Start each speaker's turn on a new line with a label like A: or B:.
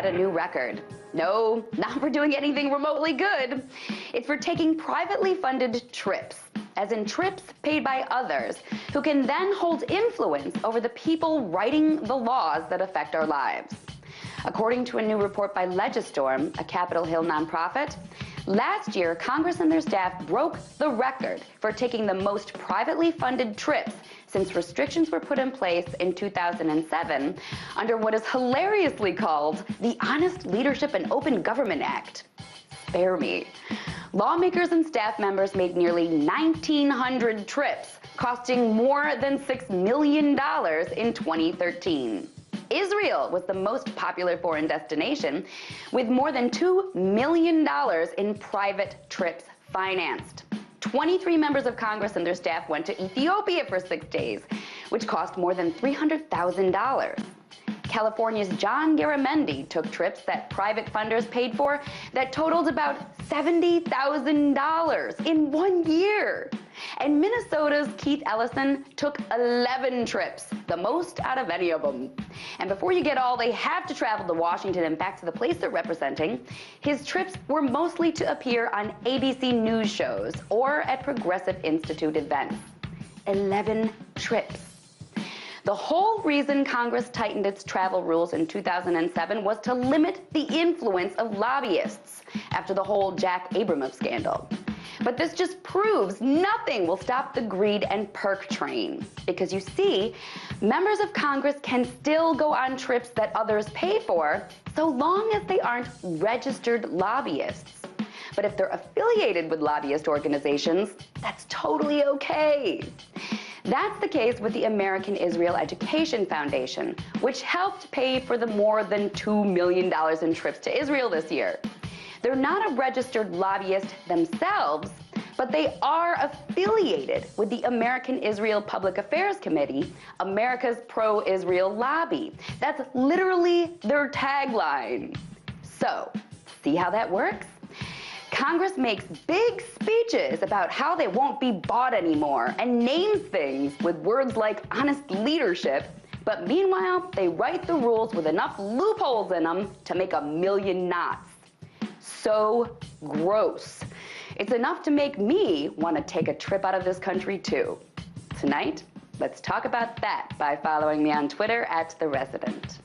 A: set a new record. No, not for doing anything remotely good. It's for taking privately funded trips, as in trips paid by others, who can then hold influence over the people writing the laws that affect our lives. According to a new report by Legistorm, a Capitol Hill nonprofit, last year, Congress and their staff broke the record for taking the most privately funded trips since restrictions were put in place in 2007 under what is hilariously called the Honest Leadership and Open Government Act. Spare me. Lawmakers and staff members made nearly 1,900 trips, costing more than $6 million in 2013. Israel was the most popular foreign destination, with more than $2 million in private trips financed. 23 members of Congress and their staff went to Ethiopia for 6 days, which cost more than $300,000. California's John Garamendi took trips that private funders paid for that totaled about $70,000 in 1 year. And Minnesota's Keith Ellison took 11 trips, the most out of any of them. And before you get all they have to travel to Washington and back to the place they're representing, his trips were mostly to appear on ABC News shows or at Progressive Institute events. 11 trips. The whole reason Congress tightened its travel rules in 2007 was to limit the influence of lobbyists after the whole Jack Abramoff scandal. But this just proves nothing will stop the greed and perk train. Because you see, members of Congress can still go on trips that others pay for, so long as they aren't registered lobbyists. But if they're affiliated with lobbyist organizations, that's totally okay. That's the case with the American Israel Education Foundation, which helped pay for the more than $2 million in trips to Israel this year. They're not a registered lobbyist themselves, but they are affiliated with the American Israel Public Affairs Committee, America's pro-Israel lobby. That's literally their tagline. So, see how that works? Congress makes big speeches about how they won't be bought anymore and names things with words like honest leadership, but meanwhile, they write the rules with enough loopholes in them to make a million knots. So gross. It's enough to make me want to take a trip out of this country too. Tonight, let's talk about that by following me on Twitter @TheResident.